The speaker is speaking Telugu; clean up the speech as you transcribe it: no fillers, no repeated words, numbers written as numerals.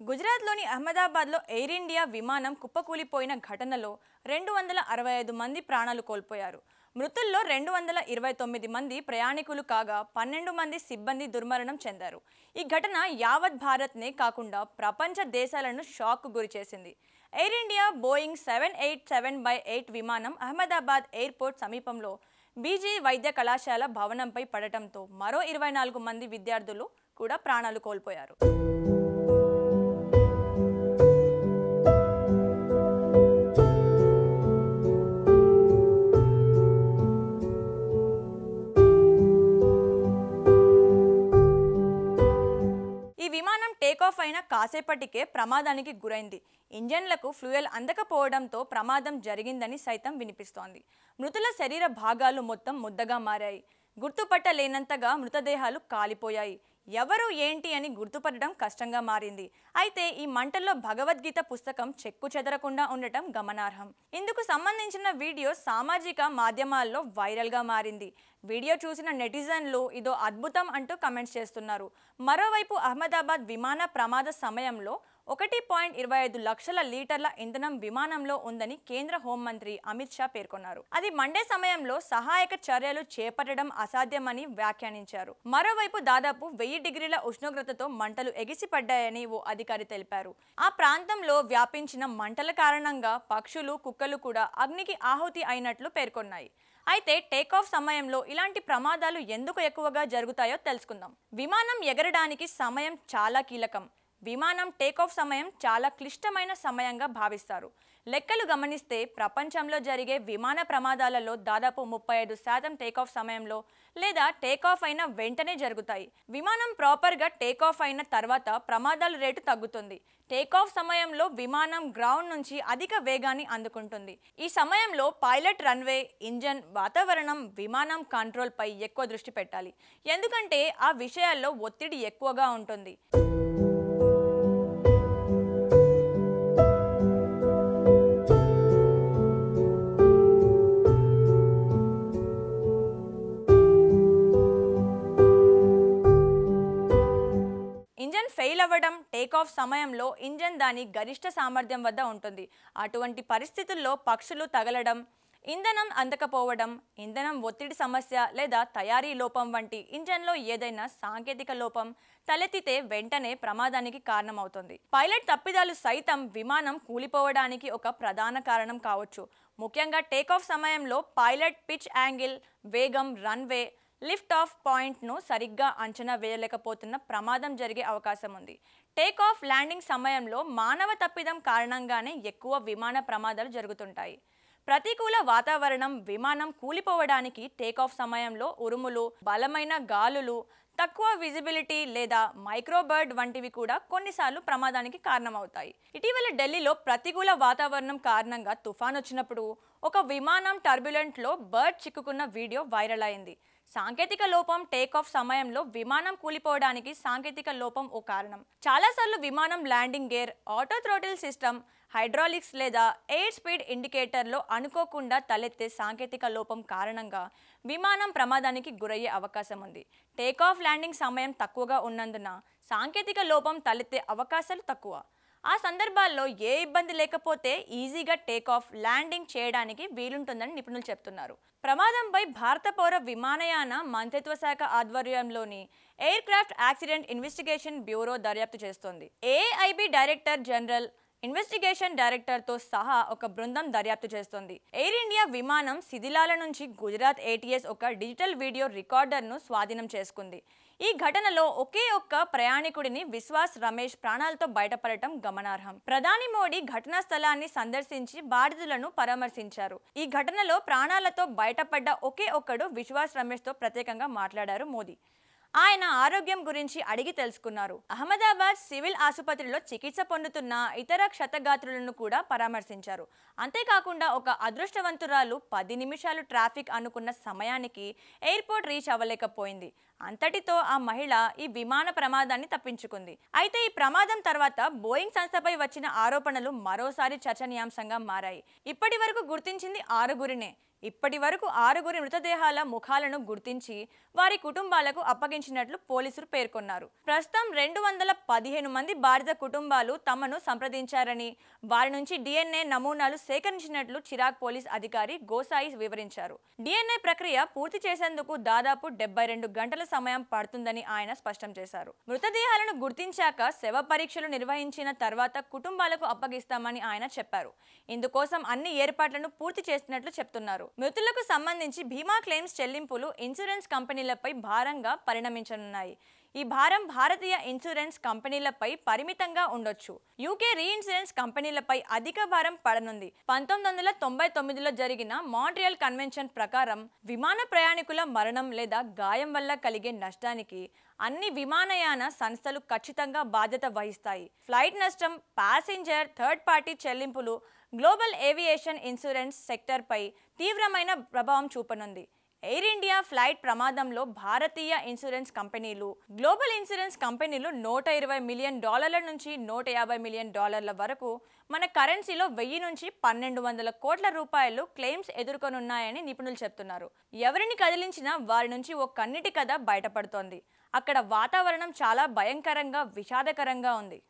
గుజరాత్లోని అహ్మదాబాద్లో ఎయిర్ ఇండియా విమానం కుప్పకూలిపోయిన ఘటనలో 265 మంది ప్రాణాలు కోల్పోయారు. మృతుల్లో 229 మంది ప్రయాణికులు కాగా 12 మంది సిబ్బంది దుర్మరణం చెందారు. ఈ ఘటన యావత్ భారత్నే కాకుండా ప్రపంచ దేశాలను షాక్కు గురిచేసింది. ఎయిర్ ఇండియా బోయింగ్ 787-8 విమానం అహ్మదాబాద్ ఎయిర్పోర్ట్ సమీపంలో బీజీ వైద్య కళాశాల భవనంపై పడటంతో మరో 24 మంది విద్యార్థులు కూడా ప్రాణాలు కోల్పోయారు. ఈ విమానం టేకాఫ్ అయిన కాసేపటికే ప్రమాదానికి గురైంది. ఇంజన్లకు ఫ్యూయల్ అందకపోవడంతో ప్రమాదం జరిగిందని సైతం వినిపిస్తోంది. మృతుల శరీర భాగాలు మొత్తం ముద్దగా మారాయి. గుర్తుపట్టలేనంతగా మృతదేహాలు కాలిపోయాయి. ఎవరు ఏంటి అని గుర్తుపట్టడం కష్టంగా మారింది. అయితే ఈ మంటల్లో భగవద్గీత పుస్తకం చెక్కు చెదరకుండా ఉండటం గమనార్హం. ఇందుకు సంబంధించిన వీడియో సామాజిక మాధ్యమాల్లో వైరల్గా మారింది. వీడియో చూసిన నెటిజన్లు ఇదో అద్భుతం అంటూ కమెంట్స్ చేస్తున్నారు. మరోవైపు అహ్మదాబాద్ విమాన ప్రమాద సమయంలో 1.25 లక్షల లీటర్ల ఇంధనం విమానంలో ఉందని కేంద్ర హోంమంత్రి అమిత్ షా పేర్కొన్నారు. అది మండే సమయంలో సహాయక చర్యలు చేపట్టడం అసాధ్యమని వ్యాఖ్యానించారు. మరోవైపు దాదాపు 1000 డిగ్రీల ఉష్ణోగ్రతతో మంటలు ఎగిసిపడ్డాయని ఓ అధికారి తెలిపారు. ఆ ప్రాంతంలో వ్యాపించిన మంటల కారణంగా పక్షులు, కుక్కలు కూడా అగ్నికి ఆహుతి అయినట్లు పేర్కొన్నాయి. అయితే టేకాఫ్ సమయంలో ఇలాంటి ప్రమాదాలు ఎందుకు ఎక్కువగా జరుగుతాయో తెలుసుకుందాం. విమానం ఎగరడానికి సమయం చాలా కీలకం. విమానం టేకాఫ్ సమయం చాలా క్లిష్టమైన సమయంగా భావిస్తారు. లెక్కలు గమనిస్తే ప్రపంచంలో జరిగే విమాన ప్రమాదాలలో దాదాపు 35% టేకాఫ్ సమయంలో లేదా టేకాఫ్ అయిన వెంటనే జరుగుతాయి. విమానం ప్రాపర్గా టేకాఫ్ అయిన తర్వాత ప్రమాదాల రేటు తగ్గుతుంది. టేకాఫ్ సమయంలో విమానం గ్రౌండ్ నుంచి అధిక వేగాన్ని అందుకుంటుంది. ఈ సమయంలో పైలట్ రన్వే, ఇంజన్, వాతావరణం, విమానం కంట్రోల్ పై ఎక్కువ దృష్టి పెట్టాలి. ఎందుకంటే ఆ విషయాల్లో ఒత్తిడి ఎక్కువగా ఉంటుంది. ఇంజన్ ఫెయిల్ అవ్వడం, టేకాఫ్ సమయంలో ఇంజన్ దాని గరిష్ట సామర్థ్యం వద్ద ఉంటుంది. అటువంటి పరిస్థితుల్లో పక్షులు తగలడం, ఇంధనం అందకపోవడం, ఇంధనం ఒత్తిడి సమస్య లేదా తయారీ లోపం వంటి ఇంజన్లో ఏదైనా సాంకేతిక లోపం తలెత్తితే వెంటనే ప్రమాదానికి కారణమవుతుంది. పైలట్ తప్పిదాలు సైతం విమానం కూలిపోవడానికి ఒక ప్రధాన కారణం కావచ్చు. ముఖ్యంగా టేకాఫ్ సమయంలో పైలట్ పిచ్ యాంగిల్, వేగం, రన్వే, లిఫ్ట్ ఆఫ్ పాయింట్ను సరిగ్గా అంచనా వేయలేకపోతున్న ప్రమాదం జరిగే అవకాశం ఉంది. టేకాఫ్, ల్యాండింగ్ సమయంలో మానవ తప్పిదం కారణంగానే ఎక్కువ విమాన ప్రమాదాలు జరుగుతుంటాయి. ప్రతికూల వాతావరణం, విమానం కూలిపోవడానికి టేకాఫ్ సమయంలో ఉరుములు, బలమైన గాలులు, తక్కువ విజిబిలిటీ లేదా మైక్రోబర్డ్ వంటివి కూడా కొన్నిసార్లు ప్రమాదానికి కారణమవుతాయి. ఇటీవల ఢిల్లీలో ప్రతికూల వాతావరణం కారణంగా తుఫాన్ వచ్చినప్పుడు ఒక విమానం టర్బ్యులెంట్లో బర్డ్ చిక్కుకున్న వీడియో వైరల్ అయింది. సాంకేతిక లోపం. టేకాఫ్ సమయంలో విమానం కూలిపోవడానికి సాంకేతిక లోపం ఓ కారణం. చాలాసార్లు విమానం landing gear, auto throttle system, hydraulics లేదా ఎయిర్ స్పీడ్ ఇండికేటర్లో అనుకోకుండా తలెత్తే సాంకేతిక లోపం కారణంగా విమానం ప్రమాదానికి గురయ్యే అవకాశం ఉంది. టేకాఫ్, ల్యాండింగ్ సమయం తక్కువగా ఉన్నందున సాంకేతిక లోపం తలెత్తే అవకాశాలు తక్కువ. ఆ సందర్భాల్లో ఏ ఇబ్బంది లేకపోతే ఈజీగా టేకాఫ్, ల్యాండింగ్ చేయడానికి వీలుంటుందని నిపుణులు చెప్తున్నారు. ప్రమాదంపై భారత పౌర విమానయాన మంత్రిత్వ శాఖ ఆధ్వర్యంలోని air craft accident investigation bureau దర్యాప్తు చేస్తోంది. ఏఐబీ డైరెక్టర్ జనరల్, ఇన్వెస్టిగేషన్ డైరెక్టర్తో సహా ఒక బృందం దర్యాప్తు చేస్తోంది. ఎయిర్ ఇండియా విమానం శిథిలాల నుంచి గుజరాత్ ఏటీఎస్ ఒక డిజిటల్ వీడియో రికార్డర్ను స్వాధీనం చేసుకుంది. ఈ ఘటనలో ఒకే ఒక్క ప్రయాణికుడిని విశ్వాస్ రమేష్ ప్రాణాలతో బయటపడటం గమనార్హం. ప్రధాని మోడీ ఘటనా స్థలాన్ని సందర్శించి బాధితులను పరామర్శించారు. ఈ ఘటనలో ప్రాణాలతో బయటపడ్డ ఒకే ఒక్కడు విశ్వాస్ రమేష్తో ప్రత్యేకంగా మాట్లాడారు మోదీ. ఆయన ఆరోగ్యం గురించి అడిగి తెలుసుకున్నారు. అహ్మదాబాద్ సివిల్ ఆసుపత్రిలో చికిత్స పొందుతున్న ఇతర క్షతగాత్రులను కూడా పరామర్శించారు. అంతేకాకుండా ఒక అదృష్టవంతురాలు 10 నిమిషాలు ట్రాఫిక్ అనుకున్న సమయానికి ఎయిర్పోర్ట్ రీచ్ అవ్వలేకపోయింది. అంతటితో ఆ మహిళ ఈ విమాన ప్రమాదాన్ని తప్పించుకుంది. అయితే ఈ ప్రమాదం తర్వాత బోయింగ్ సంస్థపై వచ్చిన ఆరోపణలు మరోసారి చర్చనీయాంశంగా మారాయి. ఇప్పటి వరకు గుర్తించింది 6గురినే. ఇప్పటి వరకు 6గురి మృతదేహాల ముఖాలను గుర్తించి వారి కుటుంబాలకు అప్పగించినట్లు పోలీసులు పేర్కొన్నారు. ప్రస్తుతం 215 మంది బాధిత కుటుంబాలు తమను సంప్రదించారని, వారి నుంచి DNA నమూనాలు సేకరించినట్లు చిరాగ్ పోలీస్ అధికారి గోసాయి వివరించారు. DNA ప్రక్రియ పూర్తి చేసేందుకు దాదాపు 72 గంటల సమయం పడుతుందని ఆయన స్పష్టం చేశారు. మృతదేహాలను గుర్తించాక శవ పరీక్షలు నిర్వహించిన తర్వాత కుటుంబాలకు అప్పగిస్తామని ఆయన చెప్పారు. ఇందుకోసం అన్ని ఏర్పాట్లను పూర్తి చేస్తున్నట్లు చెప్తున్నారు. మృతులకు సంబంధించి బీమా క్లెయిమ్స్ చెల్లింపులు ఇన్సూరెన్స్ కంపెనీలపై భారంగా పరిణమించనున్నాయి. ఈ భారం భారతీయ ఇన్సూరెన్స్ కంపెనీలపై పరిమితంగా ఉండొచ్చు. యూకే రీఇన్సూరెన్స్ కంపెనీలపై అధిక భారం పడనుంది. 1999లో జరిగిన మాంట్రియల్ కన్వెన్షన్ ప్రకారం విమాన ప్రయాణికుల మరణం లేదా గాయం వల్ల కలిగే నష్టానికి అన్ని విమానయాన సంస్థలు ఖచ్చితంగా బాధ్యత వహిస్తాయి. ఫ్లైట్ నష్టం, ప్యాసింజర్, థర్డ్ పార్టీ చెల్లింపులు గ్లోబల్ ఏవియేషన్ ఇన్సూరెన్స్ సెక్టర్పై తీవ్రమైన ప్రభావం చూపనుంది. ఎయిర్ ఇండియా ఫ్లైట్ ప్రమాదంలో భారతీయ ఇన్సూరెన్స్ కంపెనీలు, గ్లోబల్ ఇన్సూరెన్స్ కంపెనీలు $120 మిలియన్ నుంచి $150 మిలియన్ వరకు మన కరెన్సీలో 1000 నుంచి 1200 కోట్ల రూపాయలు క్లెయిమ్స్ ఎదుర్కొనున్నాయని నిపుణులు చెప్తున్నారు. ఎవరిని కదిలించినా వారి నుంచి ఓ కన్నీటి కథ బయటపడుతోంది. అక్కడ వాతావరణం చాలా భయంకరంగా, విషాదకరంగా ఉంది.